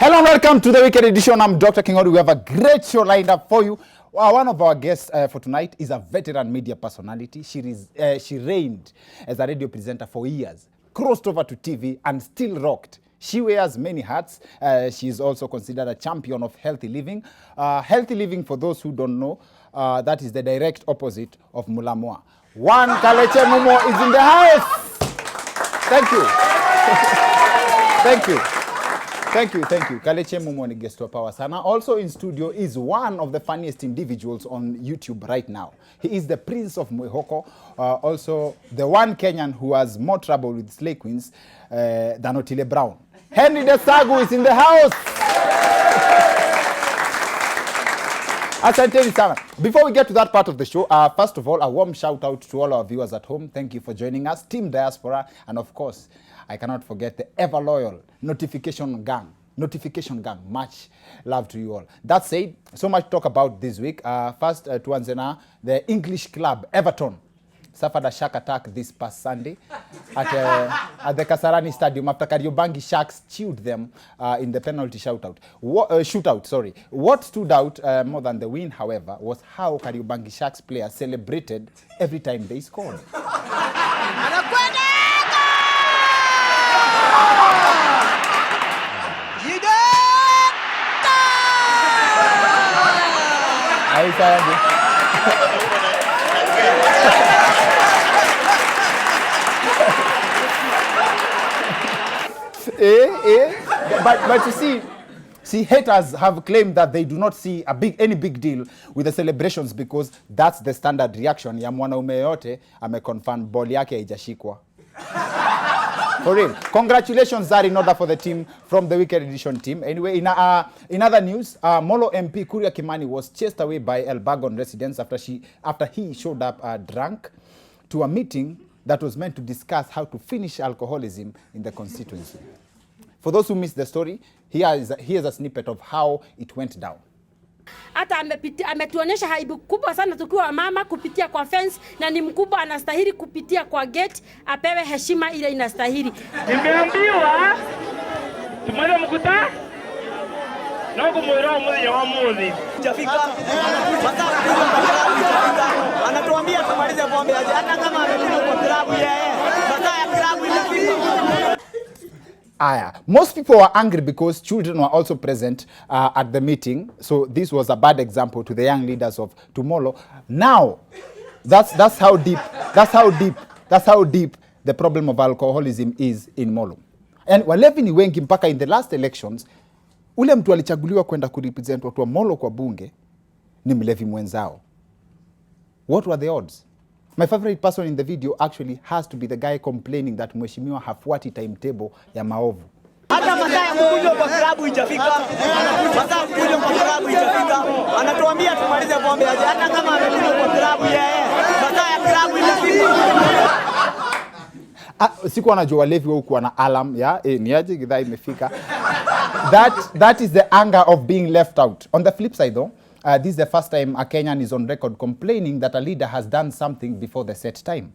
Hello and welcome to the weekend edition. I'm Dr. Kingori. We have a great show lined up for you. One of our guests for tonight is a veteran media personality. She reigned as a radio presenter for years, crossed over to TV and still rocked. She wears many hats. She is also considered a champion of healthy living. Healthy living, for those who don't know, that is the direct opposite of Mulamwa. One Kalekye Mumo is in the house. Thank you. Thank you. Thank you. Kalekye Mumo ni guest of our sana. Also in studio is one of the funniest individuals on YouTube right now. He is the Prince of Mwehoko, also the one Kenyan who has more trouble with slay queens than Otile Brown. Henry Desagu is in the house. Asanteni sana. Before we get to that part of the show, first of all, a warm shout out to all our viewers at home. Thank you for joining us, Team Diaspora, and of course, I cannot forget the ever loyal Notification Gang. Much love to you all. That said, so much talk about this week. First, tuanze na the English club Everton suffered a shark attack this past Sunday at the Kasarani Stadium after Harambee Sharks chewed them in the penalty shootout. What stood out more than the win, however, was how Harambee Sharks players celebrated every time they scored. But you see, haters have claimed that they do not see any big deal with the celebrations because that's the standard reaction ya mwanaume yote ameconfirm ball yake haijashikwa. For real. Congratulations are in order for the team from the Weekend Edition team. Anyway, in other news, Molo MP Kuria Kimani was chased away by Elbagon residents after he showed up drunk to a meeting that was meant to discuss how to finish alcoholism in the constituency. For those who missed the story, here's a snippet of how it went down. Hata ametuonyesha haibu kubwa sana tukiwa mama kupitia kwa fence, na ni mkubwa anastahili kupitia kwa gate, apewe heshima ile inastahili. Nimeambiwa tumweza mkuta na kumwira mmoja wa mmoja jafika anatuambia tumalize pombe aje, hata kama amekuja kwa klabu yeye baadaye klabu inafika. Most people were angry because children were also present at the meeting. So this was a bad example to the young leaders of tomorrow. Now, that's how deep the problem of alcoholism is in Molo. And walevi ni wengi mpaka in the last elections, ule mtu alichaguliwa kwenda kurepresent watu wa Molo kwa bunge ni mlevi mwenzao. What were the odds? My favorite person in the video actually has to be the guy complaining that mheshimiwa hafuati timetable ya maovu. Hata masaa ya kukunywa kwa klabu haijafika. Masaa ya kukunywa kwa klabu haijafika. Anatuambia tumalize pombe aje, hata kama amekunywa kwa klabu yeye. Masaa ya klabu inafika. Siku anajua walevi huko na alarm ya ni aje gidhaa imefika. That is the anger of being left out. On the flip side though, this is the first time a Kenyan is on record complaining that a leader has done something before the set time.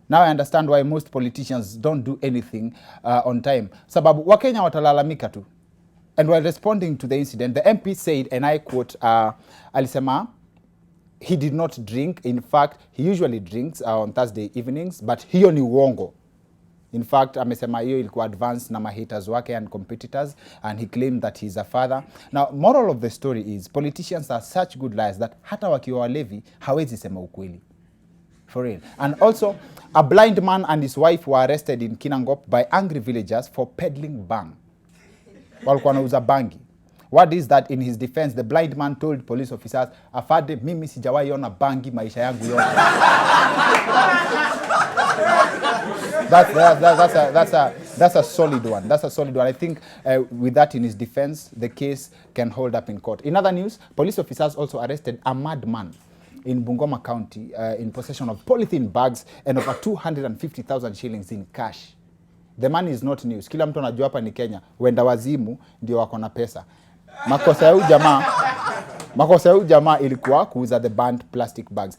Now I understand why most politicians don't do anything on time. Sababu Wakenya watalalamika tu. And while responding to the incident, the MP said, and I quote, alisema, he did not drink. In fact, he usually drinks on Thursday evenings, but hiyo ni uongo. In fact, amesema hiyo ilikuwa advanced na haters wake and competitors, and he claimed that he's a father. Now, moral of the story is, politicians are such good liars that hata wakiwa walevi, hawezi sema ukweli. For real. And also, a blind man and his wife were arrested in Kinangop by angry villagers for peddling bang. Walikuwa wanauza bangi. What is that? In his defense, the blind man told police officers, afade mimi sijawahi ona bangi maisha yangu yote. That's a solid one. That's a solid one. I think with that in his defense, the case can hold up in court. In other news, police officers also arrested a madman in Bungoma County in possession of polythene bags and over 250,000 shillings in cash. The man is not news. Kila mtu anajua hapa ni Kenya. Wenda wazimu ndio wako na pesa. Makosa ya huyu jamaa ilikuwa kuuza the banned plastic bags.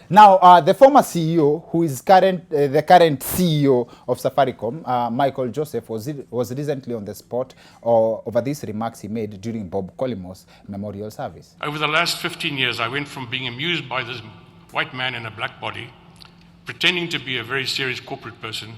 Now, the former CEO, who is the current CEO of Safaricom, Michael Joseph, was recently on the spot over these remarks he made during Bob Collymore memorial service. Over the last 15 years, I went from being amused by this white man in a black body, pretending to be a very serious corporate person,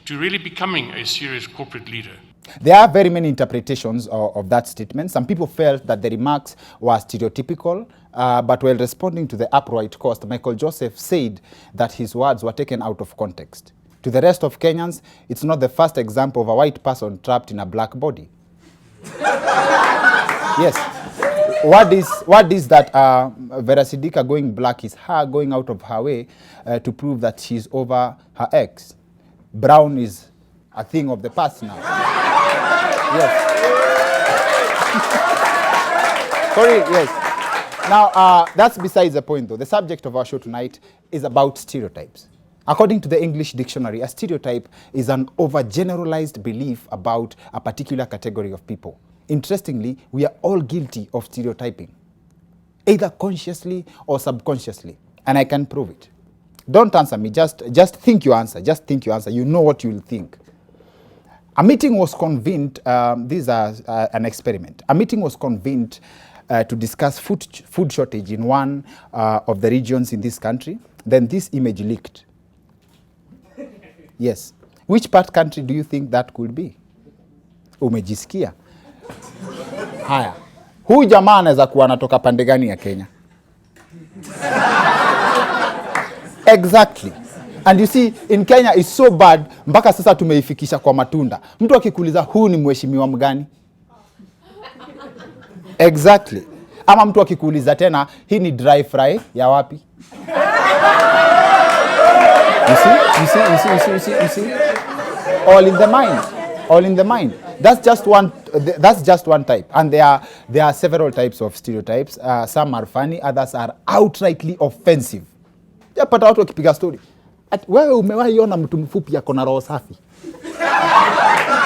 to really becoming a serious corporate leader. There are very many interpretations of that statement. Some people felt that the remarks were stereotypical, but while responding to the upright cost, Michael Joseph said that his words were taken out of context. To the rest of Kenyans, it's not the first example of a white person trapped in a black body. Yes. What is that Vera Sidika going black is her going out of her way to prove that she's over her ex. Brown is a thing of the past now. Yes. Sorry, yes. Now, that's besides the point, though. The subject of our show tonight is about stereotypes. According to the English dictionary, a stereotype is an overgeneralized belief about a particular category of people. Interestingly, we are all guilty of stereotyping, either consciously or subconsciously, and I can prove it. Don't answer me, just think your answer, you know what you'll think. A meeting was convened, these are an experiment. A meeting was convened to discuss food shortage in one of the regions in this country. Then this image leaked. Yes. Which part country do you think that could be? Umejisikia? Haya. Huyu jamaa anaweza kuwa anatoka pande gani ya Kenya? Exactly. And you see, in Kenya is so bad, mpaka sasa tumeifikisha kwa matunda. Mtu akikuuliza huu ni mheshimiwa mgani? Exactly. Ama mtu akikuuliza tena, hii ni dry fry ya wapi? You see? All in the mind. That's just one type. And there are several types of stereotypes. Some are funny, others are outrightly offensive. Japata watu wakipiga story. Wewe umewahi ona mtu mfupi ako na roho safi?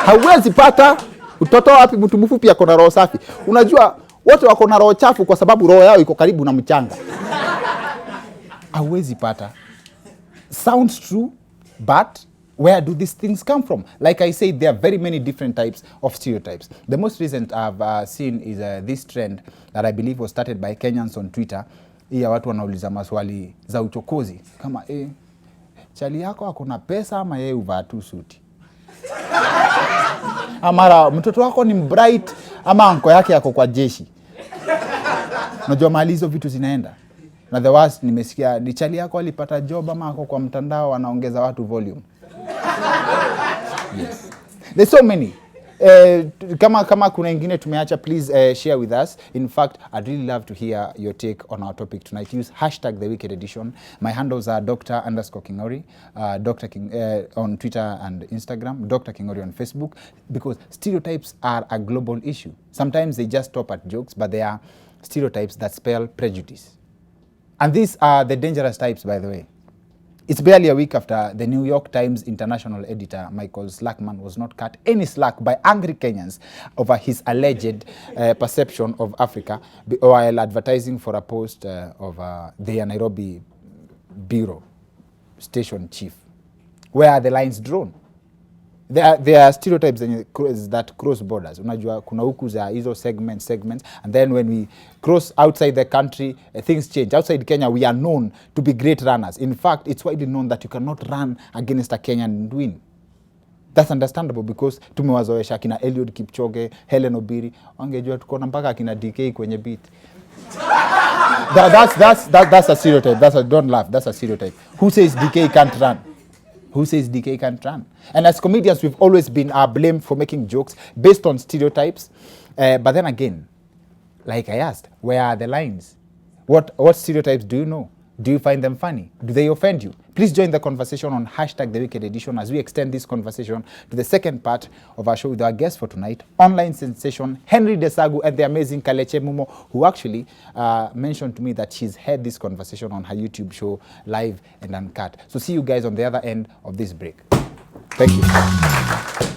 Hauwezi pata utoto wapi mtu mfupi ako na roho safi. Unajua wote wako na roho chafu kwa sababu roho yao iko karibu na mchanga. Hauwezi pata. Sounds true, but where do these things come from? Like I said, there are very many different types of stereotypes. The most recent I've seen is this trend that I believe was started by Kenyans on Twitter. Iya watu wanauliza maswali za uchokozi kama chali yako akona pesa ama yeye uvaa tu suti. Amara mtoto wako ni bright ama anko yake yako kwa jeshi. Unajua mahali hizo vitu zinaenda. Na the worst nimesikia ni chali yako alipata job ama ako kwa mtandao anaongeza watu volume. Yes. There's so many. Kama kuna ingine tumeacha, please share with us. In fact, I'd really love to hear your take on our topic tonight. Use #TheWickedEdition. My handles are Dr_Kingori, Dr. King on Twitter and Instagram, Dr. Kingori on Facebook, because stereotypes are a global issue. Sometimes they just stop at jokes, but they are stereotypes that spell prejudice. And these are the dangerous types, by the way. It's barely a week after the New York Times international editor, Michael Slackman, was not cut any slack by angry Kenyans over his alleged perception of Africa while advertising for a post of the Nairobi bureau station chief. Where are the lines drawn? There are stereotypes that cross borders. Unajua kuna huku za hizo segments, and then when we cross outside the country, things change. Outside Kenya, we are known to be great runners. In fact, it's widely known that you cannot run against a Kenyan and win. That's understandable because tumewazoesha kina Eliud Kipchoge, Helen Obiri, wangejua tuko na mpaka kina DK kwenye beat. That's a stereotype. Don't laugh. That's a stereotype. Who says DK can't run? Who says DK can't run? And as comedians, we've always been blamed for making jokes based on stereotypes. But then again, like I asked, where are the lines? What stereotypes do you know? Do you find them funny? Do they offend you? Please join the conversation on #TheWickedEdition as we extend this conversation to the second part of our show with our guest for tonight, online sensation Henry Desagu and the amazing Kalekye Mumo, who actually mentioned to me that she's had this conversation on her YouTube show, live and uncut. So see you guys on the other end of this break. Thank you.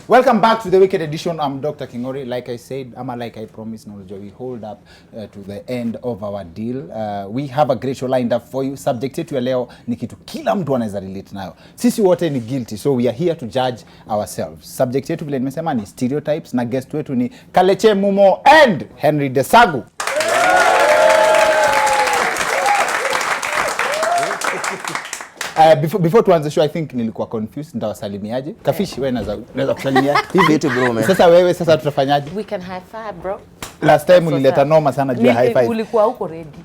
Welcome back to the Wicked Edition. I'm Dr. Kingori. Like I said, like I promised, we hold up to the end of our deal. We have a great show lined up for you. Subject yetu ya leo ni kitu kila mtu anaweza relate nayo. Sisi wote ni guilty, so we are here to judge ourselves. Subject yetu vile nimesema ni stereotypes, na guest wetu ni Kalekye Mumo and Henry Desagu. Before tuanze show, I think nilikuwa confused, nitawasalimiaje? Kafishi, wewe naweza kusalimia hivi tu bro man. Sasa wewe tutafanyaje? We can high five bro. Last time ulileta noma sana juu ya high five. Ulikuwa huko ready.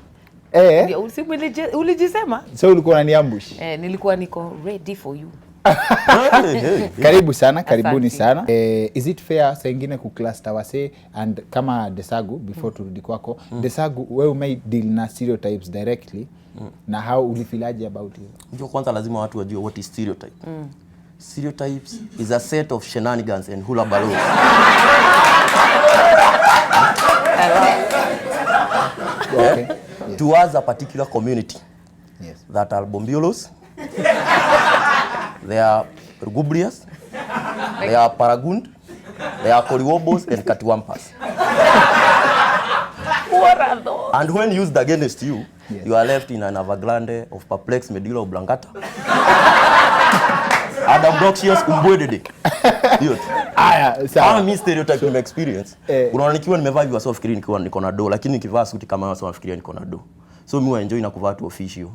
Ulijisema? So ulikuwa unaniambush? Nilikuwa niko ready for you. Karibu sana, karibuni sana. Is it fair saa ingine kucluster wase, and kama Desagu before turudi kwako, Desagu wewe umedeal na stereotypes directly, na how ulifilaje about it? Ndio kwanza lazima watu wajue what is stereotype. Stereotypes is a set of shenanigans and hula balloons. Okay. Yes. Towards a particular community. Yes. That are Bombiolos. They are Rugubrias. They are Paragund. They are Koriwobos and Katiwampas. What are those? And when used against you, yes, you are left in an avaglande of perplexed medulla oblongata. And obnoxious umbwedede. Aya, sawa. Mimi stereotype in experience. Unaona nikiwa nimevaa hivi wasio fikiri niko na do, lakini nikivaa suti kama wasio nafikiria niko na do. So mimi enjoy na kuvaa tu official.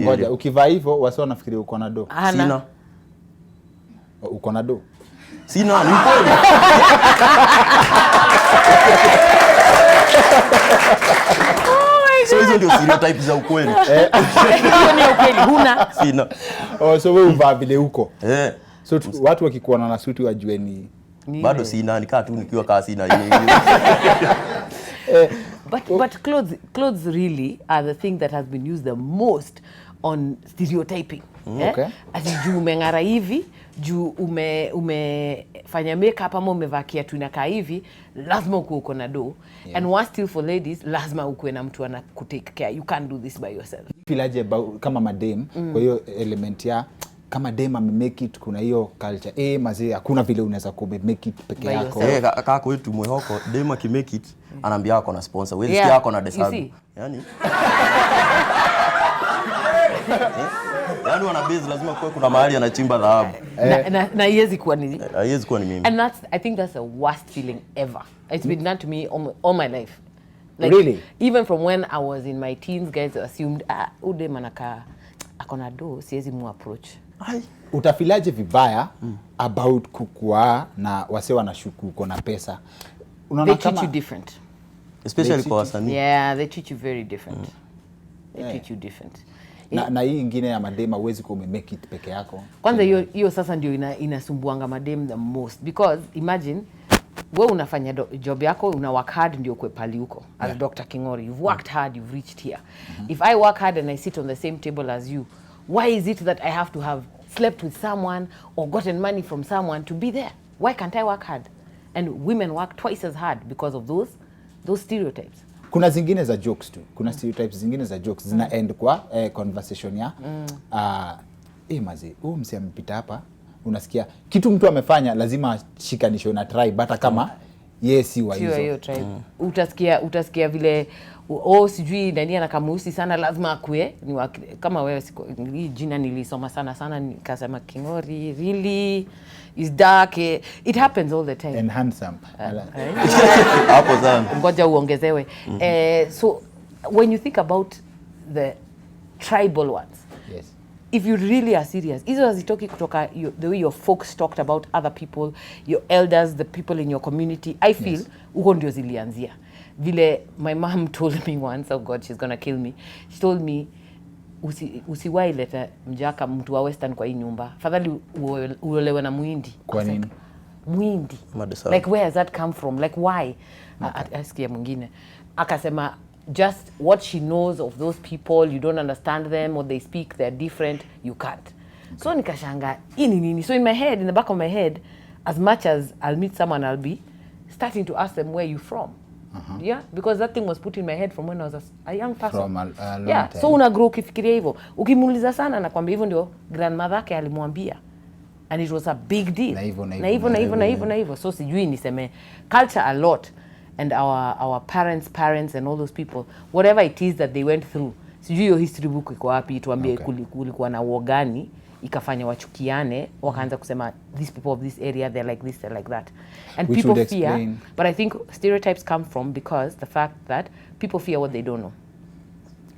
Ngoja, ukivaa hivyo wasio nafikiria uko na do. Sina. Uko na do? Sina, ni kweli. So hizo ndio stereotypes za ukweli. Hiyo ni ukweli, huna? Sina. So wewe uvaa vile huko. So watu wakikuona na suti wajue ni bado sina, nikaa tu nikiwa kaa sina. But clothes really are the thing that has been used the most on stereotyping. Okay. Ati juu umeng'ara hivi, juu umefanya makeup ama umevaa kiatu inakaa hivi, lazima uko na do. Yeah. And one still for ladies, lazima ukuwe na mtu ana kutake care. You can't do this by yourself. Filaje kama madem, kwa hiyo element ya kama dem make it, kuna hiyo culture mazee hakuna vile unaweza make it peke yako. Kaka kwetu mwehoko dem make it anaambia yako na sponsor, wewe sikia yako na Desagu. Yani wana base lazima kuna mahali anachimba dhahabu. Na haiwezi kuwa ni mimi. And I think that's the worst feeling ever. It's been done to me all my life. Like, really? Even from when I was in my teens, guys assumed ude manaka akona do, siwezi mu approach. Utafilaje vibaya about kukua na wase wanashuku uko na pesa? They treat you different. Especially kwa wasanii. Yeah, they treat you very different. They treat you different. Na hii ingine ya madema huwezi ku make it peke yako. Kwanza hiyo sasa ndio inasumbuanga madem the most, because imagine wewe unafanya job yako, una work hard ndio kwe pali huko. As Dr. Kingori, you've worked hard, you've reached here. If I work hard and I sit on the same table as you, why is it that I have to have slept with someone or gotten money from someone to be there? Why can't I work hard? And women work twice as hard because of those stereotypes. Kuna zingine za jokes tu. Kuna stereotypes zingine za jokes zina end kwa conversation ya mazi, msi amepita hapa, unasikia kitu mtu amefanya lazima shikanisho na tribe hata kama si wa hizo. Hiyo tribe. Utasikia vile sijui nani anakameusi sana lazima akue kama wewe hii jina nilisoma sana nikasema Kingori really is dark. It happens all the time. And handsome. Hapo sana. Ngoja uongezewe. So when you think about the tribal ones, yes, if you really are serious, hizo hazitoki kutoka the way your folks talked about other people, your elders, the people in your community. I feel huko ndio zilianzia. Vile my mom told me once, oh God, she's gonna kill me. She told me, usiwahi leta mjaka mtu wa western kwa hii nyumba. Fadhali uolewe na Muhindi. Kwa nini? Muhindi. Like where has that come from? Like why? Asikia mwingine. Akasema just what she knows of those people, you don't understand them, or they speak, they're different, you can't. So nikashanga nini. So in my head, in the back of my head, as much as I'll meet someone, I'll be starting to ask them, where you from? Yeah, because that thing was put in my head from when I was a young person. From a long time. So una grow ukifikiria hivyo. Ukimuuliza sana na kwamba hivyo ndio grandmother yake alimwambia. and it was a big deal. Na hivyo. So sijui niseme culture a lot, and our parents and all those people, whatever it is that they went through, sijui hiyo history book iko wapi tuambie kulikuwa na war gani ikafanya wachukiane wakaanza kusema these people of this area they're like this, they're like that, and which people fear, but I think stereotypes come from because the fact that people fear what they don't know.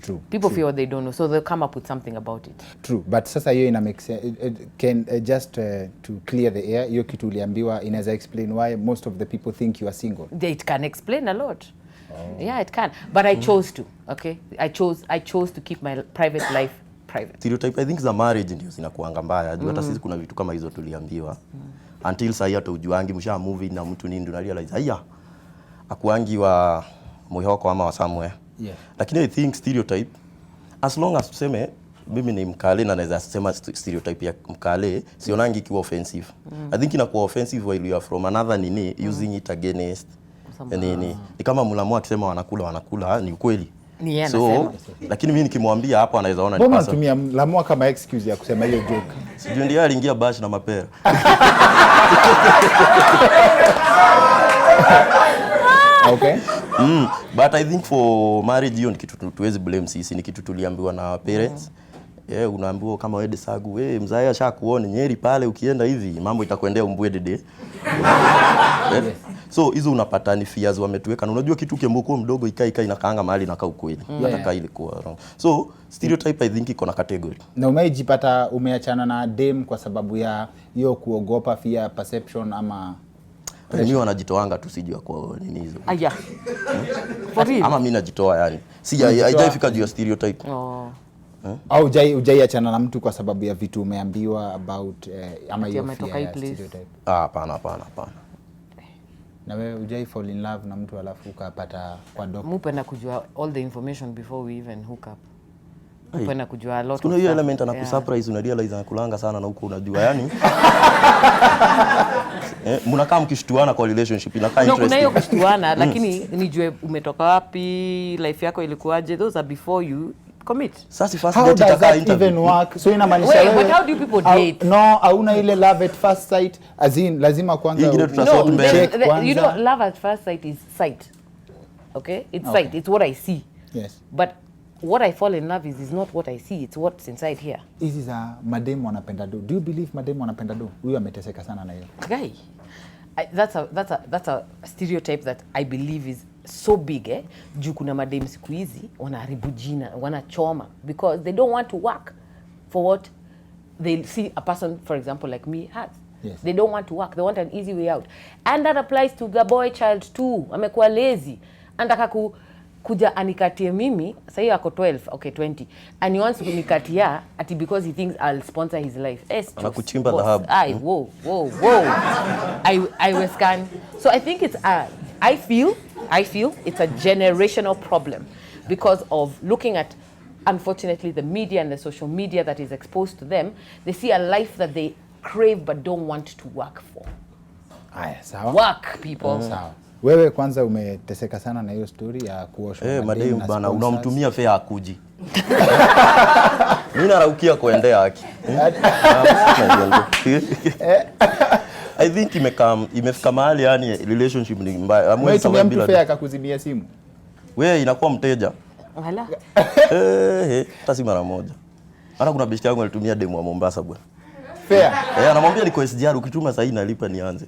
True. People fear what they don't know, so they'll come up with something about it. True, but sasa hiyo ina make sense. Can just to clear the air, hiyo kitu uliambiwa inaweza explain why most of the people think you are single. It can explain a lot. Yeah, it can. But I chose to, okay? I chose to keep my private life private. Stereotype I think za marriage ndio zinakuanga mbaya. Hata sisi kuna vitu kama hizo tuliambiwa. Until sasa hata ujuangi msha movie na mtu nini ndio realize haya akuangi wa Muhoko ama wa somewhere. Yeah. Lakini I think stereotype as long as tuseme mimi ni Mkale na naweza sema stereotype ya Mkale sionangi ikiwa offensive. I think inakuwa offensive while you are from another nini using it against nini. Ni kama mlamua tusema wanakula ni ukweli. Ni yeye so anasema. Lakini mimi nikimwambia hapo anaweza ona ni Mbona person. unatumia mlamua kama excuse ya kusema hiyo joke? Sijui ndiye aliingia bash na mapera. Okay. But I think for marriage hiyo ni kitu tuwezi blame sisi, ni kitu tuliambiwa na parents. Unaambiwa kama wewe Desagu, mzae ashakuona Nyeri pale ukienda hivi mambo itakwendea umbwedede. So hizo unapata ni fears wametuweka. Na unajua kitu kiambuko mdogo ikai inakaanga mahali na kaa ukweli. Nataka ile kwa wrong. So stereotype I think iko na category. Na umejipata umeachana na dem kwa sababu ya hiyo kuogopa fear perception ama mimi wanajitoanga tu sijua kwa nini hizo. Aya. For real? Ama mimi najitoa yani. Haijafika juu ya stereotype. Au hujaiachana na mtu kwa sababu ya vitu umeambiwa about ama hiyo fear ya stereotype? Hapana. Na wewe hujai fall in love na mtu alafu ukapata kwa doctor? Mupenda kujua all the information before we even hook up. Mupenda kujua a lot. Kuna hiyo element na kusurprise una realize anakulanga sana na huko unajua yani. Mnakaa mkishtuana kwa relationship inakaa interesting. Kuna hiyo kushtuana lakini nijue umetoka wapi, life yako ilikuwaje, those are before you commit. Sasa first How date does itakaa that interview. even work? So inamaanisha Wait, but how do people date? No, hauna ile love at first sight as in lazima kwanza Ingine tutasort mbele. You know, love at first sight is sight. Okay? It's sight. It's what I see. Yes. But what I fall in love is not what I see, it's what's inside here. Hizi za mademu wanapenda do. Do you believe mademu wanapenda do? Huyu ameteseka sana na hiyo. Guy, that's a stereotype that I believe is so big, juu kuna madem siku hizi wanaharibu jina, wanachoma because they don't want to work for what they see a person, for example, like me has. Yes. They don't want to work, they want an easy way out. And that applies to the boy child too. Amekuwa lazy. Anataka kuja anikatie mimi, sasa hiyo ako 12, okay 20. And he wants to kunikatia ati because he thinks I'll sponsor his life. Anakuchimba dhahabu. Whoa. I was scan. So I think it's I feel it's a generational problem because of looking at, unfortunately, the media and the social media that is exposed to them. They see a life that they crave but don't want to work for. Aya, sawa. Work, people. Sawa. Wewe kwanza umeteseka sana na hiyo story ya kuoshwa mademu bana unamtumia fare akuji. Mimi naraukia kuendea haki. I think imefika mahali yani relationship ni mbaya. Mwezi mtu fare akakuzimia simu. Wewe inakuwa mteja. Wala. Hata si mara moja. Hata kuna besti yangu alitumia demo wa Mombasa bwana. Fare. Anamwambia niko SGR ukituma sasa nalipa nianze.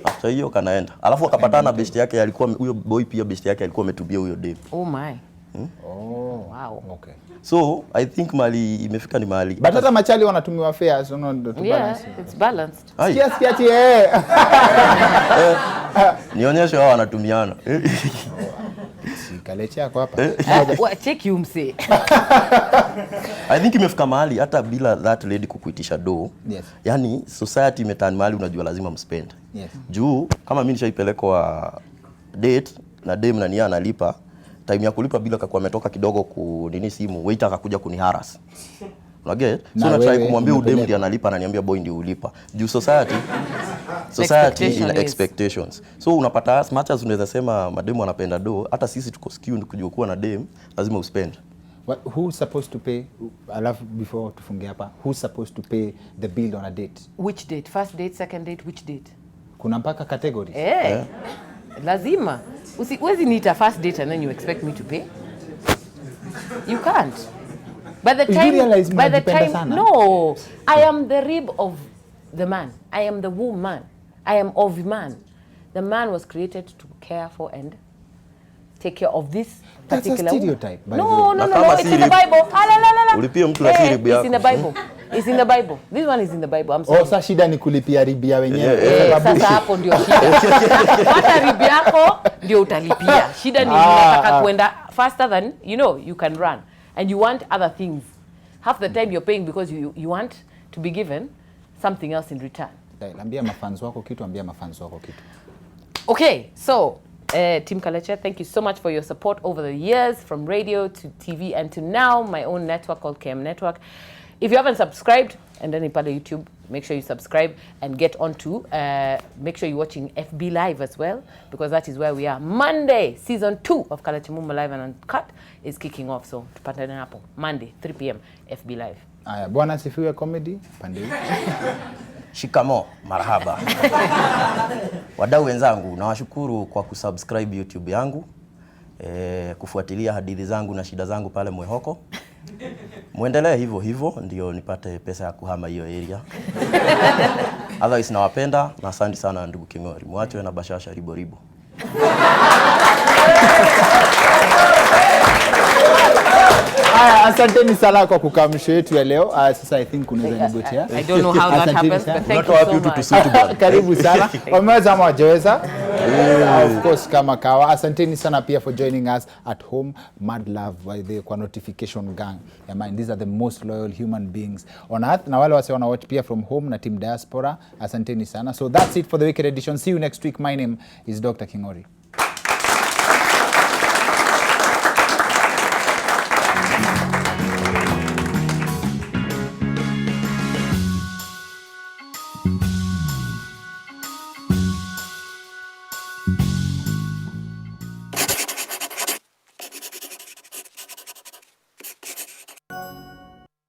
After hiyo kanaenda. Alafu akapatana na besti yake alikuwa huyo boy pia besti yake alikuwa ametubia huyo demo. Oh my. Wow. Okay. So I think mali imefika ni mali. But hata machali wanatumiwa fare so no to balance. Yeah, it's balanced. Sikia ati nionyeshe wao wanatumiana. Kalekye yako hapa. Check you mse. I think imefika mahali hata bila that lady kukuitisha do. Yes. Yani society imetani mahali unajua lazima mspend. Yes. Juu kama mimi nishaipelekwa date na dem na nia analipa, time ya kulipa bila akakuwa ametoka kidogo ku nini simu, waiter akakuja kuniharas. Unaget? So na try kumwambia udem ndiye analipa na niambia boy ndiye ulipa. Juu society ina expectations. So unapata as much as unaweza sema mademu wanapenda do, hata sisi tuko skewed kujua kuwa na dem lazima uspend. Who's supposed to pay? I love before tufunge hapa. Who's supposed to pay the bill on a date? Which date? First date, second date, which date? Kuna mpaka categories. Lazima. Usiwezi niita first date and then you expect me to pay? You can't. By the time, sana? no, I am the rib of the man. I am the woman. I am of man. The man was created to care for and take care of this particular. That's a stereotype. No, it's in the Bible. Ulipia mtu la rib yako. It's in the Bible. It's in the Bible. This one is in the Bible. I'm sorry. Sasa shida ni kulipia ribia wenyewe. Sasa hapo ndio shida. Hata ribi yako ndio utalipia. Shida ni unataka kwenda faster than you can run and you want other things. Half the time you're paying because you want to be given something else in return. Ambia mafans wako kitu, ambia mafans wako kitu. Okay, so Team Kalekye, thank you so much for your support over the years, from radio to TV and to now my own network called KM Network. If you haven't subscribed, and then on YouTube, make sure you subscribe and get on to, make sure you're watching FB Live as well, because that is where we are. Monday, season 2 of Kalekye Mumo Live and Uncut is kicking off, so tupatane hapo. Monday, 3 p.m, FB Live. Aya, bwana sifiwe comedy, pande. Shikamo, marhaba. Wadau wenzangu, nawashukuru kwa kusubscribe YouTube yangu, kufuatilia hadithi zangu na shida zangu pale Mwehoko. Muendelee hivyo ndio nipate pesa ya kuhama hiyo area. Otherwise nawapenda na asante sana ndugu King'ori. Muache na bashasha ribo. Asanteni sana kwa kukamsho yetu ya leo. Sasa I think unaweza nigotea. I don't know how that happens, but thank you so much. Karibu sana. Wameweza ama wajaweza? Of course kama kawa. Asanteni sana pia for joining us at home. Mad love by the kwa notification gang. These are the most loyal human beings on earth. Na wale wase wana watch pia from home na team diaspora. Asanteni sana. So that's it for the weekend edition. See you next week. My name is Dr. King'ori.